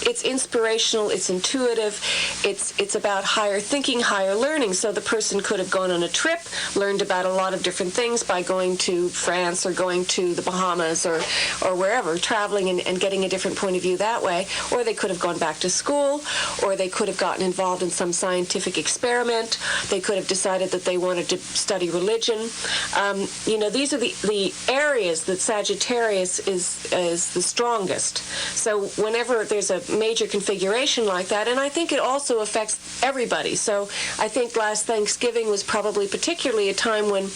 it's inspirational, it's intuitive, it's about higher thinking, higher learning. So the person could have gone on a trip, learned about a lot of different things by going to France or going to the Bahamas or wherever, traveling and getting a different point of view that way. Or they could have gone back to school, or they could have gotten involved in some scientific experiment. They could have decided that they wanted to study religion. These are the areas that Sagittarius is the strongest. So whenever there's a major configuration like that, and I think it also affects everybody. So I think last Thanksgiving was probably particularly a time when,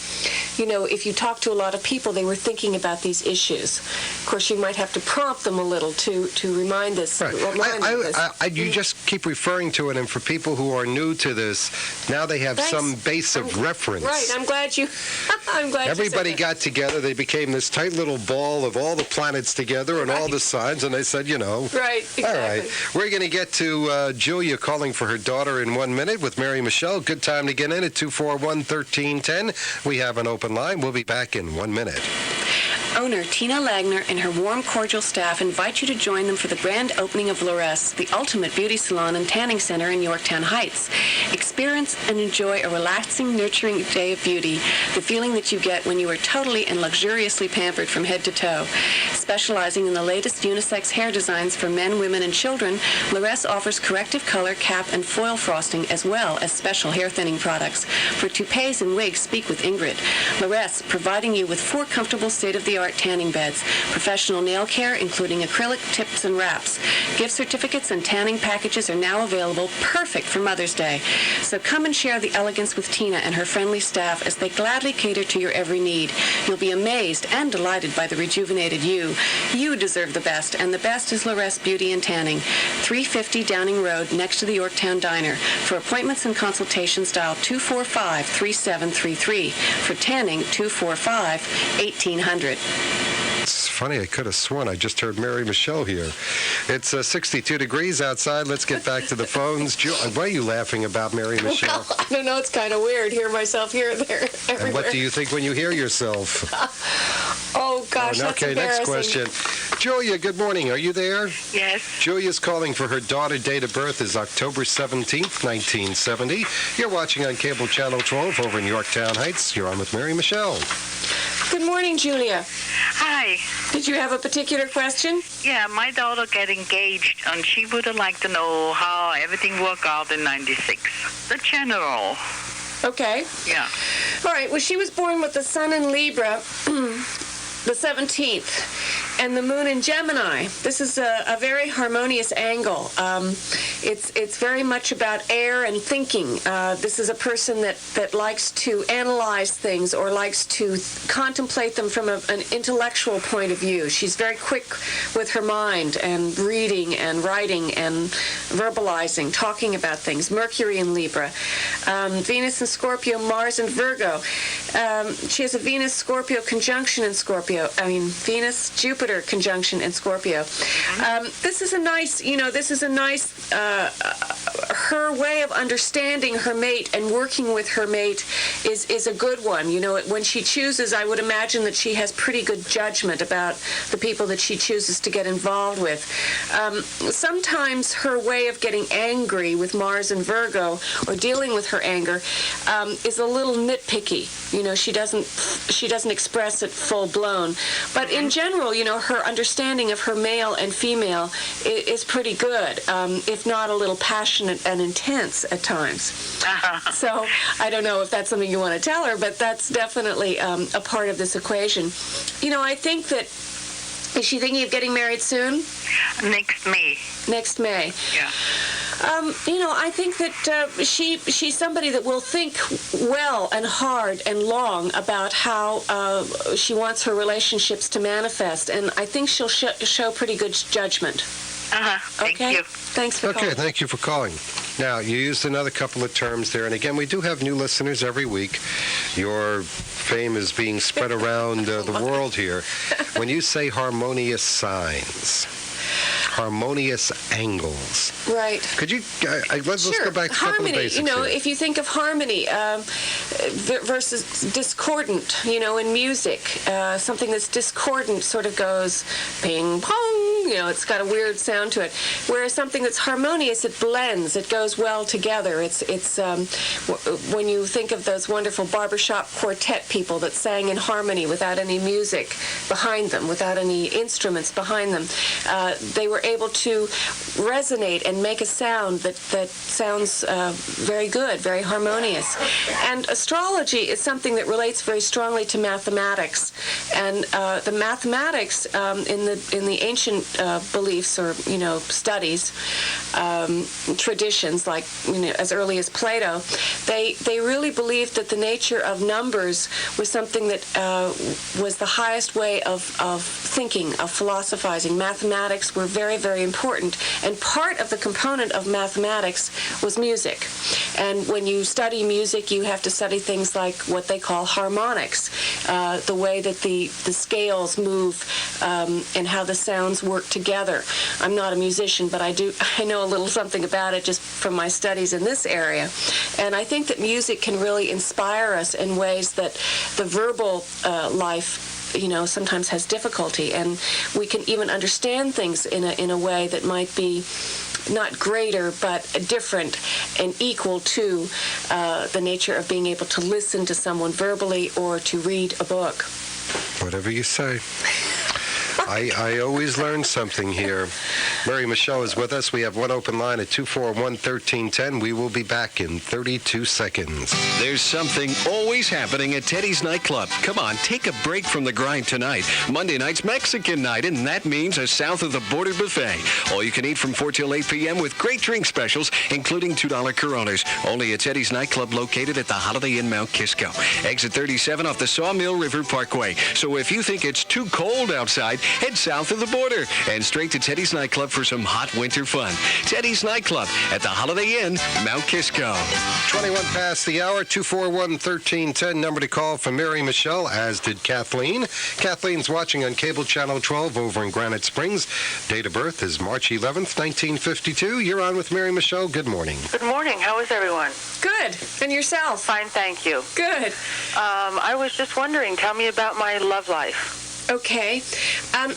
if you talk to a lot of people, they were thinking about these issues. Of course, you might have to prompt them a little to remind us. Right. You just keep referring to it, and for people who are new to this, now they have some base of reference. Right. I'm glad you Everybody you said that. got together. They became this tight little ball of all the planets together and all the signs, and they said, Right, exactly. All right. We're going to get to Julia calling for her daughter in 1 minute with Mary Michele. Good time to get in at 241-1310. We have an open line. We'll be back in 1 minute. Owner Tina Lagner and her warm, cordial staff invite you to join them for the grand opening of Loresse, the ultimate beauty salon and tanning center in Yorktown Heights. Experience and enjoy a relaxing, nurturing day of beauty, the feeling that you get when you are totally and luxuriously pampered from head to toe. Specializing in the latest unisex hair designs for men, women, and children, Loresse offers corrective color, cap, and foil frosting, as well as special hair thinning products. For toupees and wigs, speak with Ingrid. Loresse, providing you with 4 comfortable state-of-the-art tanning beds, professional nail care, including acrylic tips and wraps. Gift certificates and tanning packages are now available, perfect for Mother's Day. So come and share the elegance with Tina and her friendly staff as they gladly cater to your every need. You'll be amazed and delighted by the rejuvenated you. You deserve the best, and the best is Loresse Beauty and Tanning, 350 Downing Road, next to the Yorktown Diner. For appointments and consultations, dial 245-3733. For tanning, 245-1800. It's funny, I could have sworn I just heard Mary Michele here. It's 62 degrees outside. Let's get back to the phones. Why are you laughing about, Mary Michele? Well, I don't know. It's kind of weird. Hear myself here, there, everywhere. And what do you think when you hear yourself? Oh, gosh, that's okay, next embarrassing. question. Julia, good morning. Are you there? Yes. Julia's calling for her daughter. Date of birth is October 17th, 1970. You're watching on Cable Channel 12 over in Yorktown Heights. You're on with Mary Michele. Good morning, Julia. Hi. Did you have a particular question? Yeah, my daughter got engaged, and she would have liked to know how everything worked out in 96. The general. Okay. Yeah. All right. Well, she was born with the sun in Libra, the 17th, and the moon in Gemini. This is a very harmonious angle. It's very much about air and thinking. This is a person that likes to analyze things or likes to contemplate them from an intellectual point of view. She's very quick with her mind and reading and writing and verbalizing, talking about things. Mercury in Libra. Venus in Scorpio, Mars in Virgo. She has a Venus-Scorpio conjunction in Scorpio. Venus-Jupiter conjunction in Scorpio. This is a nice, her way of understanding her mate and working with her mate is a good one. When she chooses, I would imagine that she has pretty good judgment about the people that she chooses to get involved with. Sometimes her way of getting angry with Mars and Virgo, or dealing with her anger, is a little nitpicky. She doesn't express it full blown. But in general, her understanding of her male and female is pretty good, if not a little passionate and intense at times. So I don't know if that's something you want to tell her, but that's definitely a part of this equation. I think that, is she thinking of getting married soon? Next May. Next May. Yeah. I think that she's somebody that will think well and hard and long about how she wants her relationships to manifest, and I think she'll show pretty good judgment. Thank you. Thanks for calling. Okay, thank you for calling. Now, you used another couple of terms there, and again, we do have new listeners every week. Your fame is being spread around the world here. When you say harmonious signs, harmonious angles. Right. Could you, let's go back to a couple of basics Harmony, here. if you think of harmony versus discordant, in music, something that's discordant sort of goes ping pong, it's got a weird sound to it. Whereas something that's harmonious, it blends, it goes well together. It's when you think of those wonderful barbershop quartet people that sang in harmony without any music behind them, without any instruments behind them, they were able to resonate and make a sound that sounds very good, very harmonious. And astrology is something that relates very strongly to mathematics. And the mathematics in the ancient beliefs or studies, traditions like as early as Plato, they really believed that the nature of numbers was something that was the highest way of thinking, of philosophizing. Mathematics were very, very important, and part of the component of mathematics was music. And when you study music, you have to study things like what they call harmonics, the way that the scales move and how the sounds work together. I'm not a musician, but I know a little something about it just from my studies in this area. And I think that music can really inspire us in ways that the verbal life sometimes has difficulty, and we can even understand things in a way that might be not greater, but different and equal to the nature of being able to listen to someone verbally or to read a book. Whatever you say. I always learn something here. Mary Michele is with us. We have one open line at 241-1310. We will be back in 32 seconds. There's something always happening at Teddy's Nightclub. Come on, take a break from the grind tonight. Monday night's Mexican night, and that means a south-of-the-border buffet. All you can eat from 4 till 8 p.m. with great drink specials, including $2 Coronas. Only at Teddy's Nightclub located at the Holiday Inn Mount Kisco. Exit 37 off the Sawmill River Parkway. So if you think it's too cold outside, head south of the border and straight to Teddy's Nightclub for some hot winter fun. Teddy's Nightclub at the Holiday Inn, Mount Kisco. 21 past the hour, 241-1310, number to call for Mary Michele, as did Kathleen. Kathleen's watching on Cable Channel 12 over in Granite Springs. Date of birth is March 11th, 1952. You're on with Mary Michele. Good morning. Good morning. How is everyone? Good. And yourself? Fine, thank you. Good. I was just wondering, tell me about my love life. Okay.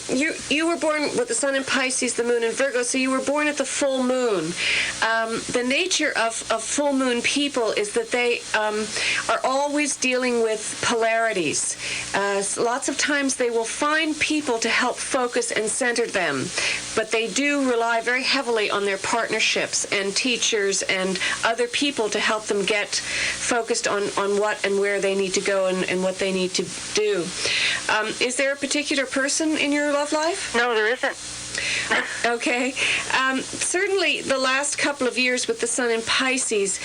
You were born with the sun in Pisces, the moon in Virgo, so you were born at the full moon. The nature of full moon people is that they are always dealing with polarities. Lots of times they will find people to help focus and center them, but they do rely very heavily on their partnerships and teachers and other people to help them get focused on what and where they need to go and what they need to do. Is there a particular person in your love life? No, there isn't. Okay. Certainly the last couple of years with the sun in Pisces,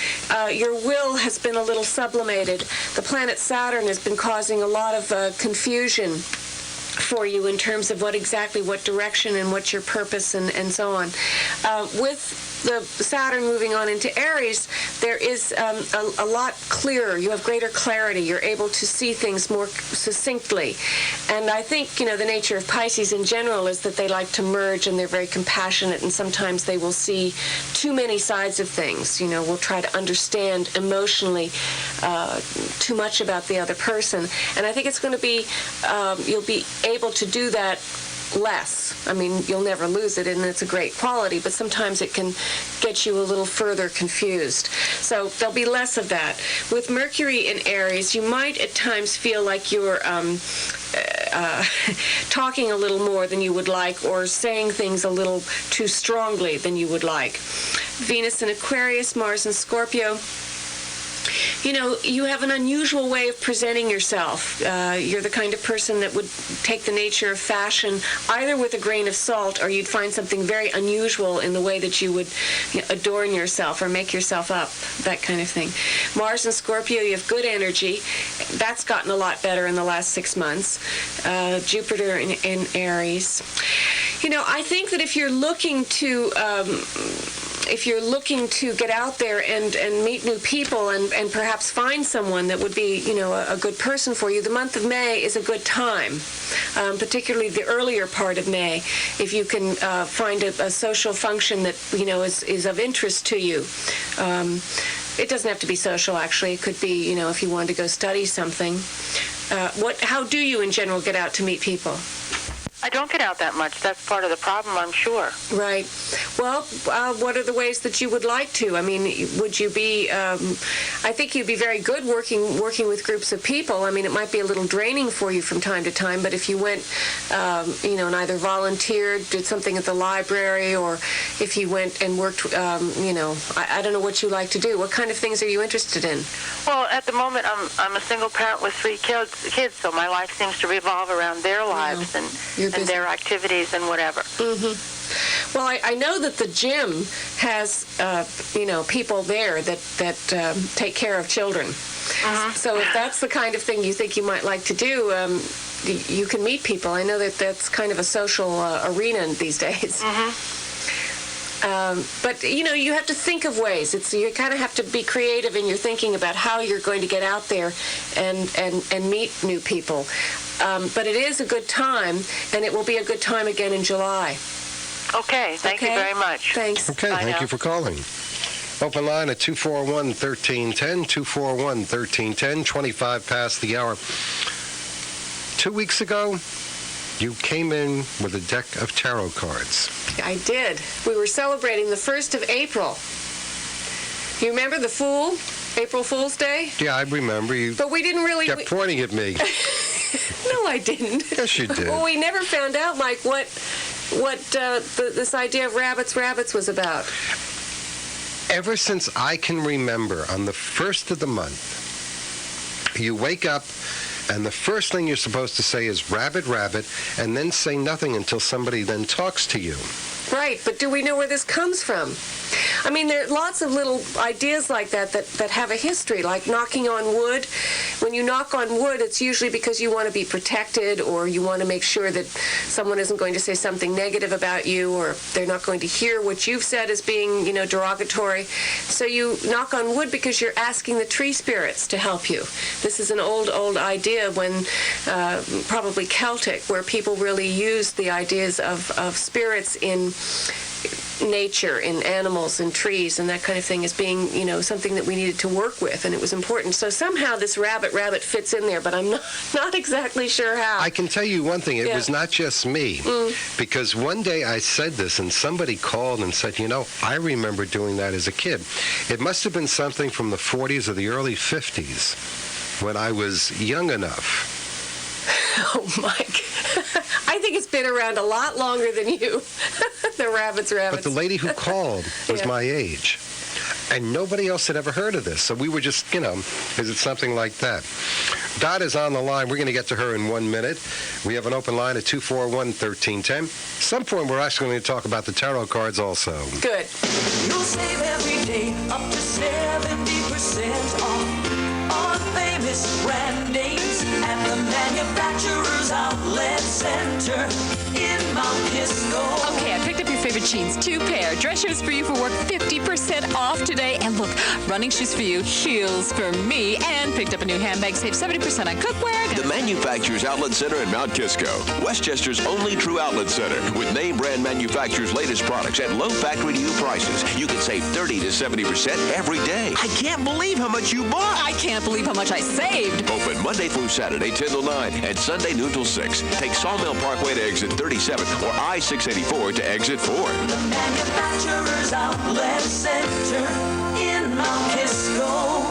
your will has been a little sublimated. The planet Saturn has been causing a lot of confusion for you in terms of what direction and what's your purpose and so on. With the Saturn moving on into Aries, there is a lot clearer. You have greater clarity. You're able to see things more succinctly. And I think, the nature of Pisces in general is that they like to merge and they're very compassionate, and sometimes they will see too many sides of things. We'll try to understand emotionally too much about the other person. And I think it's going to be, you'll be able to do that less. I mean, you'll never lose it, and it's a great quality, but sometimes it can get you a little further confused. So there'll be less of that. With Mercury in Aries, you might at times feel like you're talking a little more than you would like, or saying things a little too strongly than you would like. Venus in Aquarius, Mars in Scorpio. You have an unusual way of presenting yourself. You're the kind of person that would take the nature of fashion either with a grain of salt, or you'd find something very unusual in the way that you would adorn yourself or make yourself up, that kind of thing. Mars in Scorpio, you have good energy. That's gotten a lot better in the last 6 months. Jupiter in Aries. I think that if you're looking to get out there and meet new people and perhaps find someone that would be, a good person for you, the month of May is a good time, particularly the earlier part of May, if you can find a social function that, is of interest to you. It doesn't have to be social, actually. It could be, if you wanted to go study something. How do you, in general, get out to meet people? I don't get out that much. That's part of the problem, I'm sure. Right. Well, what are the ways that you would like to? I mean, would you be? I think you'd be very good working with groups of people. I mean, it might be a little draining for you from time to time, but if you went, and either volunteered, did something at the library, or if you went and worked, I don't know what you like to do. What kind of things are you interested in? Well, at the moment, I'm a single parent with 3 kids, so my life seems to revolve around their lives and their activities and whatever. Mm-hmm. Well, I know that the gym has, people there that take care of children. Uh-huh. So if that's the kind of thing you think you might like to do, you can meet people. I know that that's kind of a social arena these days. Mm-hmm. But, you have to think of ways. You kind of have to be creative in your thinking about how you're going to get out there and meet new people. But it is a good time, and it will be a good time again in July. Okay. Thank you very much. Thanks. Okay, thank you for calling. Open line at 241-1310, 241-1310, 25 past the hour. 2 weeks ago, you came in with a deck of tarot cards. I did. We were celebrating the 1st of April. You remember the Fool? April Fool's Day? Yeah, I remember. You but we didn't really... kept pointing at me. No, I didn't. Yes, you did. Well, we never found out, Mike, what this idea of rabbits was about. Ever since I can remember, on the 1st of the month, you wake up, and the first thing you're supposed to say is rabbit, rabbit, and then say nothing until somebody then talks to you. Right, but do we know where this comes from? I mean, there are lots of little ideas like that have a history, like knocking on wood. When you knock on wood, it's usually because you want to be protected, or you want to make sure that someone isn't going to say something negative about you, or they're not going to hear what you've said as being, derogatory. So you knock on wood because you're asking the tree spirits to help you. This is an old idea, when probably Celtic, where people really used the ideas of spirits in nature, in animals and trees and that kind of thing, as being, something that we needed to work with, and it was important. So somehow this rabbit fits in there, but I'm not exactly sure how. I can tell you one thing, it was not just me, because one day I said this, and somebody called and said, I remember doing that as a kid. It must have been something from the 40s or the early 50s, when I was young enough. Oh, Mike. I think it's been around a lot longer than you. The rabbits. But the lady who called was my age. And nobody else had ever heard of this. So we were just, is it something like that? Dot is on the line. We're going to get to her in 1 minute. We have an open line at 241-1310. At some point, we're actually going to talk about the tarot cards also. Good. You'll save every day up to 70% off on famous brand names and the manufacturer's outlet center in Mount Kisco. Okay, I picked up your favorite jeans, 2 pair. Dress shoes for you for work, 50% off today. And look, running shoes for you, heels for me. And picked up a new handbag, save 70% on cookware. The Manufacturers Outlet Center in Mount Kisco, Westchester's only true outlet center, with name brand manufacturers' latest products at low factory to you prices. You can save 30 to 70% every day. I can't believe how much you bought. I can't believe how much I saved. Open Monday through Saturday, 10 till 9, and Sunday noon till 6. Take Sawmill Parkway to exit 37 or I-684 to exit 4. The manufacturer's outlet center in Mount Kisco.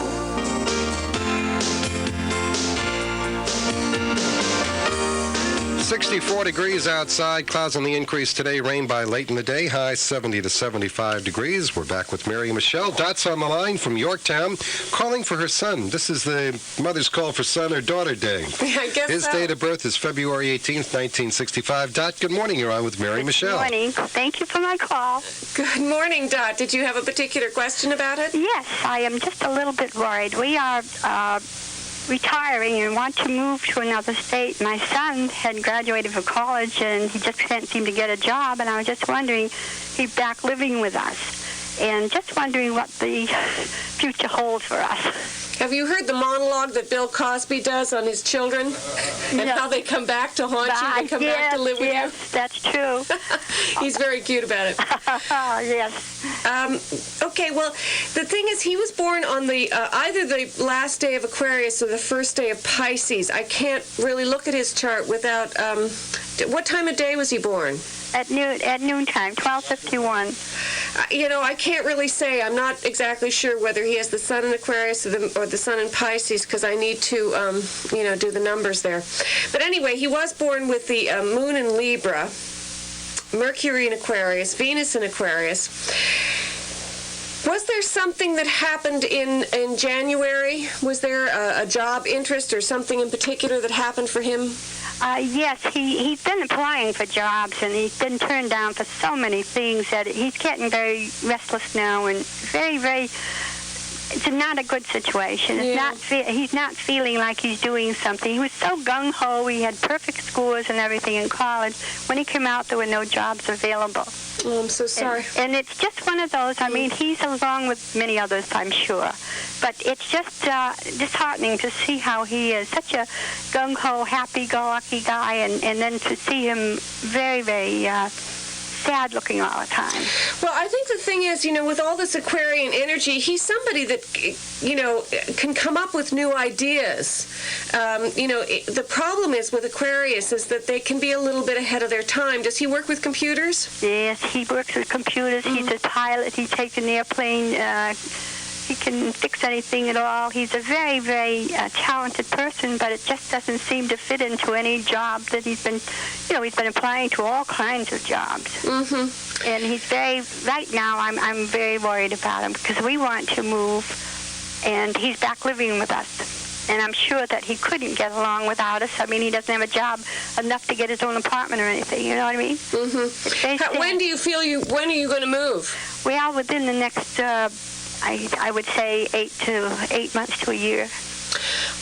64 degrees outside, clouds on the increase today, rain by late in the day, high 70 to 75 degrees. We're back with Mary Michele. Dot's on the line from Yorktown, calling for her son. This is the mother's call for son or daughter day. I guess His so. date of birth is February 18th, 1965. Dot, good morning. You're on with Mary Michele. Good morning. Thank you for my call. Good morning, Dot. Did you have a particular question about it? Yes, I am just a little bit worried. We are retiring and want to move to another state. My son had graduated from college and he just can't seem to get a job, and I was just wondering, he's back living with us, and just wondering what the future holds for us. Have you heard the monologue that Bill Cosby does on his children and No. how they come back to haunt you? They come back to live with Yes, that's true. you? He's very cute about it. Yes. Okay, well, the thing is, he was born on the either the last day of Aquarius or the first day of Pisces. I can't really look at his chart without What time of day was he born? At noontime, 12:51. I can't really say. I'm not exactly sure whether he has the sun in Aquarius or the sun in Pisces, because I need to, do the numbers there. But anyway, he was born with the moon in Libra, Mercury in Aquarius, Venus in Aquarius. Was there something that happened in January? Was there a job interest or something in particular that happened for him? Yes, he's been applying for jobs, and he's been turned down for so many things that he's getting very restless now and very, very... It's not a good situation. Yeah. He's not feeling like he's doing something. He was so gung-ho. He had perfect scores and everything in college. When he came out, there were no jobs available. Oh, I'm so sorry. And it's just one of those. I mean, he's along with many others, I'm sure. But it's just disheartening to see how he is such a gung-ho, happy-go-lucky guy, and then to see him very, very sad looking all the time. Well, I think the thing is, with all this Aquarian energy, he's somebody that, can come up with new ideas. The problem is with Aquarius is that they can be a little bit ahead of their time. Does he work with computers? Yes, he works with computers. Mm-hmm. He's a pilot. He takes an airplane. He can fix anything at all. He's a very, very talented person, but it just doesn't seem to fit into any job that he's been applying to all kinds of jobs. Mm-hmm. And he's right now I'm very worried about him because we want to move, and he's back living with us. And I'm sure that he couldn't get along without us. I mean, he doesn't have a job enough to get his own apartment or anything. You know what I mean? Mm-hmm. When do you feel when are you going to move? Well, within the next... I would say 8 months to a year.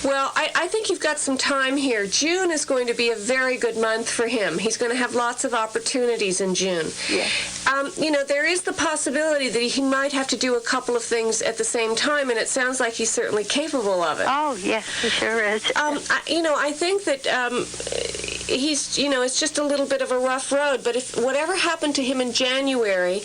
Well, I think you've got some time here. June is going to be a very good month for him. He's going to have lots of opportunities in June. Yes. There is the possibility that he might have to do a couple of things at the same time, and it sounds like he's certainly capable of it. Oh, yes, he sure is. I think that he's, it's just a little bit of a rough road, but if whatever happened to him in January,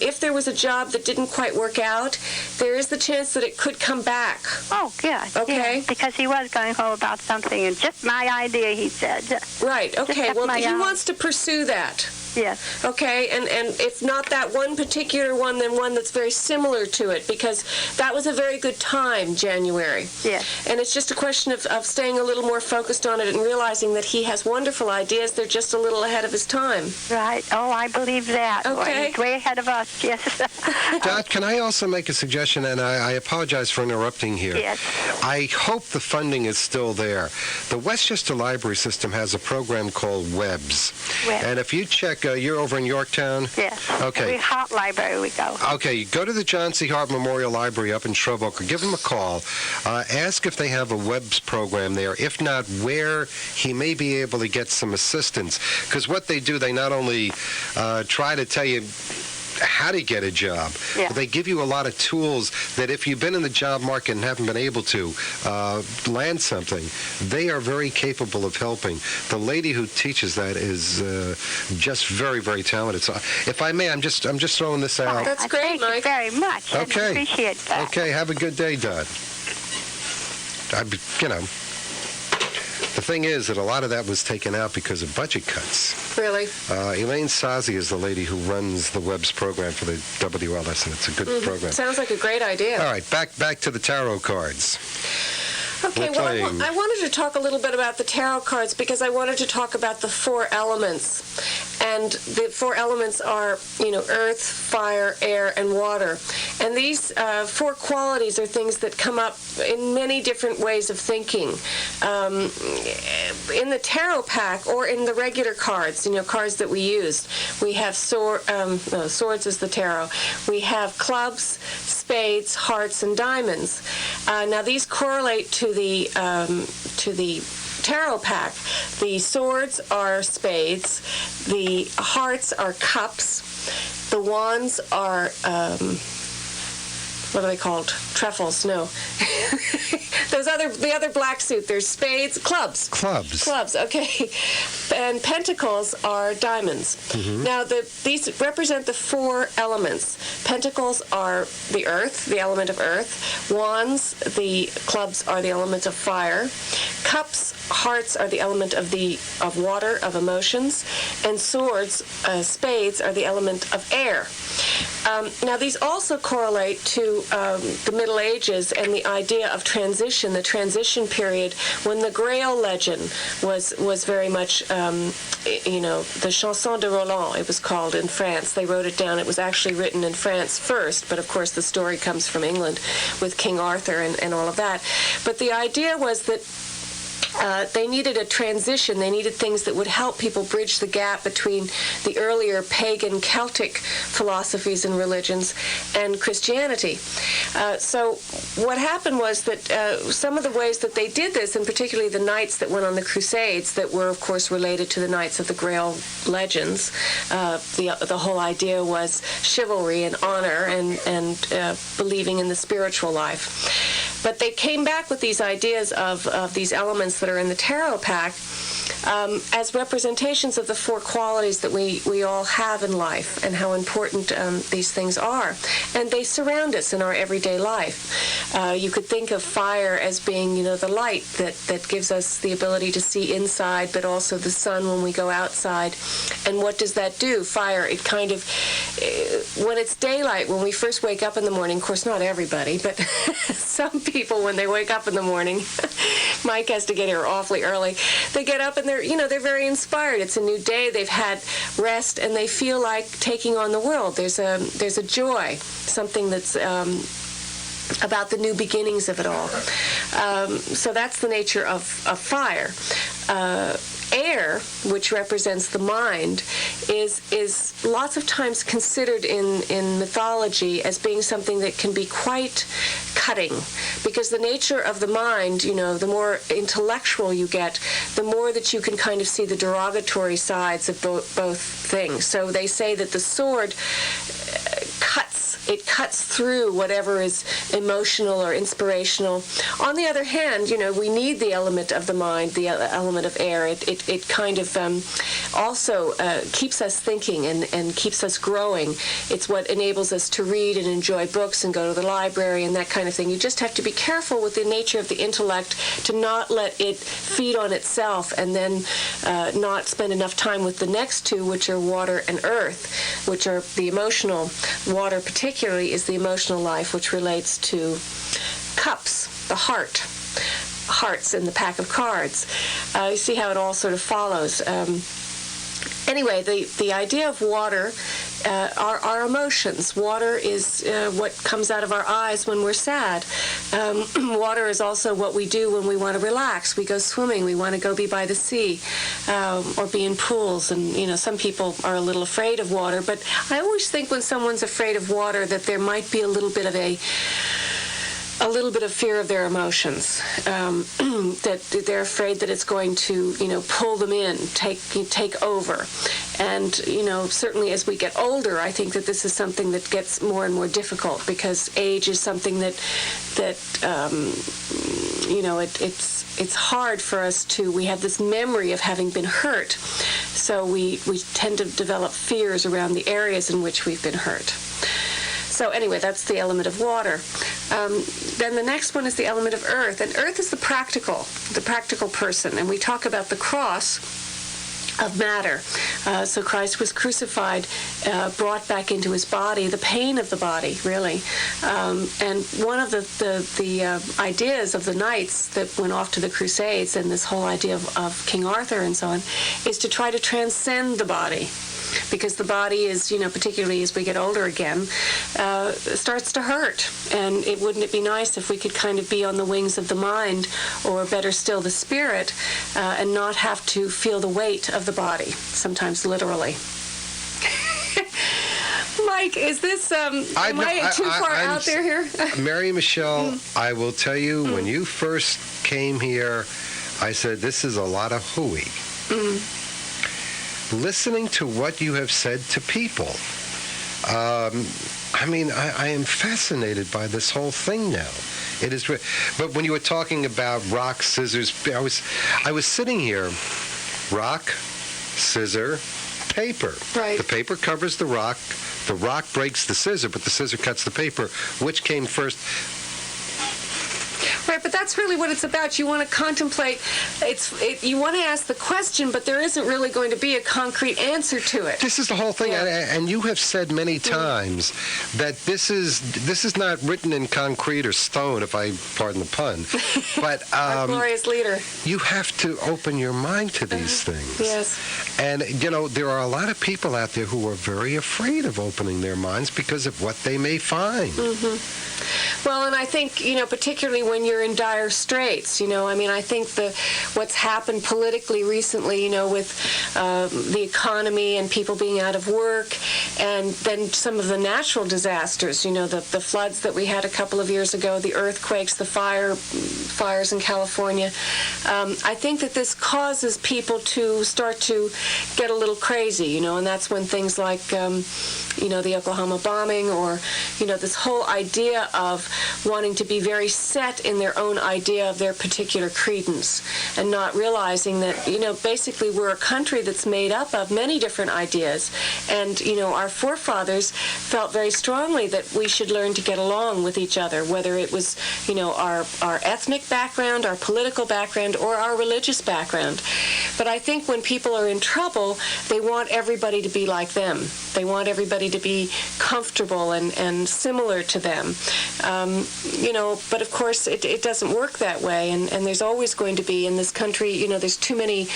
if there was a job that didn't quite work out, there is the chance that it could come back. Oh, yeah. Okay. Yeah, because he was going home about something, and just my idea, he said. Right, okay. Well, he wants to pursue that. Yes. Okay, and if not that one particular one, then one that's very similar to it, because that was a very good time, January. Yes. And it's just a question of staying a little more focused on it and realizing that he has wonderful ideas. They're just a little ahead of his time. Right. Oh, I believe that. Okay. Boy, he's way ahead of us, yes. Dot, can I also make a suggestion? And I apologize for interrupting here. Yes. I hope the funding is still there. The Westchester Library System has a program called WEBS. And if you check, you're over in Yorktown? Yes. Okay. Every Hart Library we go. Okay, go to the John C. Hart Memorial Library up in Shrub Oak, or give them a call. Ask if they have a WEBS program there. If not, where he may be able to get some assistance. Because what they do, they not only try to tell you how to get a job, but they give you a lot of tools that if you've been in the job market and haven't been able to land something, they are very capable of helping. The lady who teaches that is just very, very talented. So if I may, I'm just throwing this out. That's great, Mike. Thank you very much. Okay. I appreciate that. Okay, have a good day, Dot. The thing is that a lot of that was taken out because of budget cuts. Really? Elaine Sazi is the lady who runs the WEBS program for the WLS, and it's a good program. Sounds like a great idea. All right, back to the tarot cards. Okay, well, I wanted to talk a little bit about the tarot cards because I wanted to talk about the 4 elements. And the 4 elements are, earth, fire, air, and water. And these 4 qualities are things that come up in many different ways of thinking. In the tarot pack or in the regular cards, cards that we use, we have swords is the tarot. We have clubs, spades, hearts, and diamonds. Now these correlate to the tarot pack. The swords are spades. The hearts are cups. The wands are what are they called? Truffles? No. The other black suit. There's spades, clubs. Clubs. Okay. And pentacles are diamonds. Mm-hmm. Now these represent the 4 elements. Pentacles are the earth, the element of earth. Wands, the clubs are the element of fire. Cups hearts are the element of water, of emotions, and swords, spades, are the element of air. Now, these also correlate to the Middle Ages and the idea of transition, the transition period when the Grail legend was very much, the Chanson de Roland, it was called in France. They wrote it down. It was actually written in France first, but of course the story comes from England with King Arthur and all of that. But the idea was that they needed a transition. They needed things that would help people bridge the gap between the earlier pagan Celtic philosophies and religions and Christianity. So what happened was that some of the ways that they did this, and particularly the knights that went on the Crusades that were, of course, related to the Knights of the Grail legends, the whole idea was chivalry and honor and believing in the spiritual life. But they came back with these ideas of these elements that are in the tarot pack as representations of the four qualities that we all have in life and how important these things are. And they surround us in our everyday life. You could think of fire as being, the light that gives us the ability to see inside, but also the sun when we go outside. And what does that do? Fire, it kind of, when it's daylight, when we first wake up in the morning, of course not everybody, but some people when they wake up in the morning, Mike has to get here awfully early, they get up and they're very inspired. It's a new day. They've had rest and they feel like taking on the world. There's a joy, something that's about the new beginnings of it all. So that's the nature of fire. Air, which represents the mind, is lots of times considered in mythology as being something that can be quite cutting, because the nature of the mind, the more intellectual you get, the more that you can kind of see the derogatory sides of both things. So they say that the sword cuts through whatever is emotional or inspirational. On the other hand, we need the element of the mind, the element of air. It kind of also keeps us thinking and keeps us growing. It's what enables us to read and enjoy books and go to the library and that kind of thing. You just have to be careful with the nature of the intellect to not let it feed on itself and then not spend enough time with the next two, which are water and earth, which are the emotional. Water particularly is the emotional life, which relates to cups, the hearts in the pack of cards. You see how it all sort of follows. Anyway, the idea of water are our emotions. Water is what comes out of our eyes when we're sad. Water is also what we do when we want to relax. We go swimming. We want to go be by the sea or be in pools. And, some people are a little afraid of water. But I always think when someone's afraid of water that there might be a little bit of fear of their emotions, that they're afraid that it's going to, pull them in, take over. And, certainly as we get older, I think that this is something that gets more and more difficult because age is something that it's hard for us we have this memory of having been hurt. So we tend to develop fears around the areas in which we've been hurt. So anyway, that's the element of water. Then the next one is the element of earth. And earth is the practical person. And we talk about the cross of matter. So Christ was crucified, brought back into his body, the pain of the body, really. And one of the ideas of the knights that went off to the Crusades and this whole idea of King Arthur and so on is to try to transcend the body. Because the body is, particularly as we get older again, starts to hurt. And wouldn't it be nice if we could kind of be on the wings of the mind, or better still, the spirit, and not have to feel the weight of the body, sometimes literally. Mike, is this, am I too far out there here? Mary Michele, I will tell you, when you first came here, I said, this is a lot of hooey. Listening to what you have said to people, I am fascinated by this whole thing now. It is, but when you were talking about rock, scissors, I was sitting here, rock, scissor, paper. Right. The paper covers the rock breaks the scissor, but the scissor cuts the paper. Which came first? Right, but that's really what it's about. You want to contemplate. You want to ask the question, but there isn't really going to be a concrete answer to it. This is the whole thing, and you have said many times that this is not written in concrete or stone, if I pardon the pun. But our glorious leader. You have to open your mind to these things. Yes. And there are a lot of people out there who are very afraid of opening their minds because of what they may find. Mm-hmm. Well, and I think, particularly when you're in dire straits, I think what's happened politically recently, with the economy and people being out of work, and then some of the natural disasters, the floods that we had a couple of years ago, the earthquakes, the fires in California. I think that this causes people to start to get a little crazy, and that's when things like, the Oklahoma bombing, or, this whole idea of wanting to be very set in their own idea of their particular credence, and not realizing that, basically we're a country that's made up of many different ideas. And, our forefathers felt very strongly that we should learn to get along with each other, whether it was, our ethnic background, our political background, or our religious background. But I think when people are in trouble, they want everybody to be like them. They want everybody to be comfortable and similar to them. But of course it doesn't work that way, and there's always going to be in this country, there's too many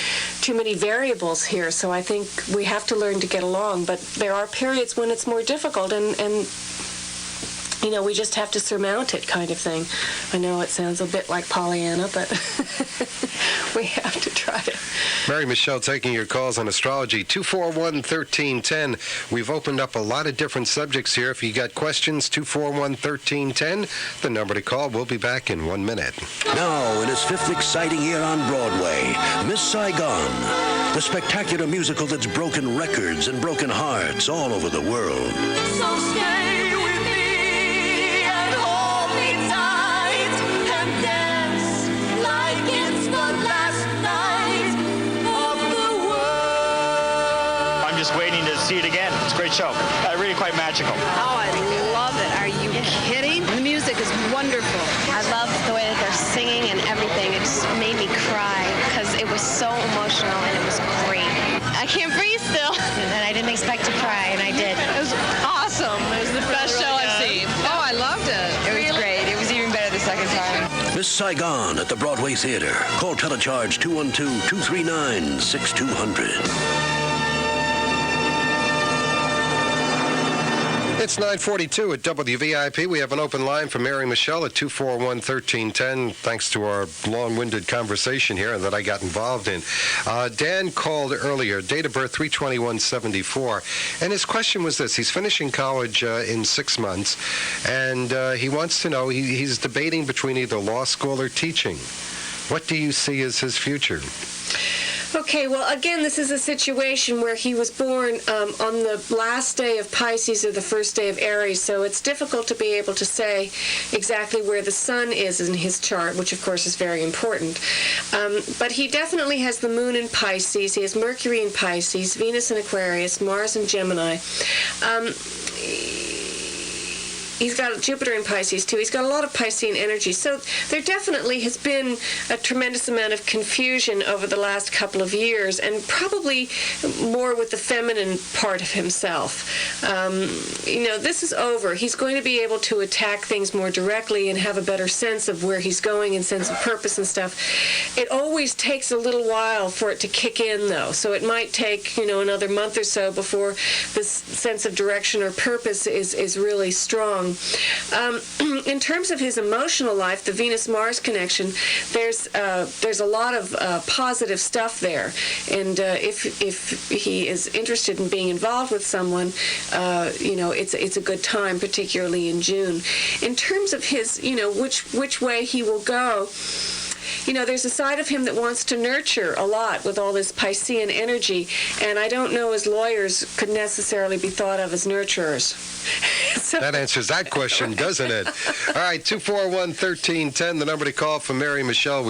variables here. So I think we have to learn to get along, but there are periods when it's more difficult, and we just have to surmount it, kind of thing. I know it sounds a bit like Pollyanna, but we have to try it. Mary Michele taking your calls on astrology, 241-1310. We've opened up a lot of different subjects here. If you got questions, 241-1310, the number to call. We'll be back in 1 minute. Now, in its fifth exciting year on Broadway, Miss Saigon, the spectacular musical that's broken records and broken hearts all over the world. So stay with me and hold me tight and dance like it's the last night of the world. I'm just waiting to see it again. It's a great show. Really quite magical. Oh, I love it. Are you kidding? The music is wonderful. I love the way that they're singing and everything. It just made me cry because it was so emotional and it was great. I can't breathe still. And I didn't expect to cry, and I did. It was awesome. It was the best show I've seen. Oh, I loved it. It was great. It was even better the second time. Miss Saigon at the Broadway Theater. Call Telecharge 212-239-6200. It's 9:42 at WVIP. We have an open line for Mary Michele at 241-1310, thanks to our long-winded conversation here that I got involved in. Dan called earlier, date of birth 3/21/74, and his question was this. He's finishing college in 6 months, and he wants to know, he's debating between either law school or teaching. What do you see as his future? Okay, well, again, this is a situation where he was born on the last day of Pisces or the first day of Aries, so it's difficult to be able to say exactly where the sun is in his chart, which, of course, is very important. But he definitely has the moon in Pisces. He has Mercury in Pisces, Venus in Aquarius, Mars in Gemini. He's got Jupiter in Pisces, too. He's got a lot of Piscean energy. So there definitely has been a tremendous amount of confusion over the last couple of years, and probably more with the feminine part of himself. This is over. He's going to be able to attack things more directly and have a better sense of where he's going and sense of purpose and stuff. It always takes a little while for it to kick in, though. So it might take, another month or so before this sense of direction or purpose is really strong. In terms of his emotional life, the Venus-Mars connection, there's a lot of positive stuff there, and if he is interested in being involved with someone, it's a good time, particularly in June. In terms of his, which way he will go, there's a side of him that wants to nurture a lot with all this Piscean energy, and I don't know as lawyers could necessarily be thought of as nurturers. So, that answers that question, doesn't it? All right, 241-1310, the number to call for Mary Michele.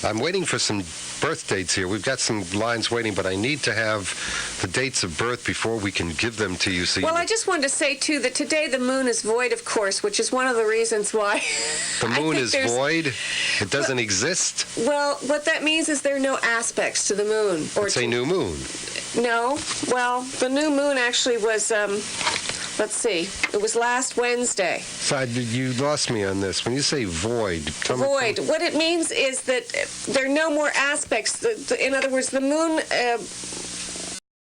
I'm waiting for some birth dates here. We've got some lines waiting, but I need to have the dates of birth before we can give them to you. So well, I just wanted to say, too, that today the moon is void, of course, which is one of the reasons why... The moon is void? It doesn't exist? Well, what that means is there are no aspects to the moon. It's a new moon. No. Well, the new moon actually was... let's see. It was last Wednesday. So you lost me on this. When you say void, tell me. Void. What it means is that there are no more aspects. In other words, the moon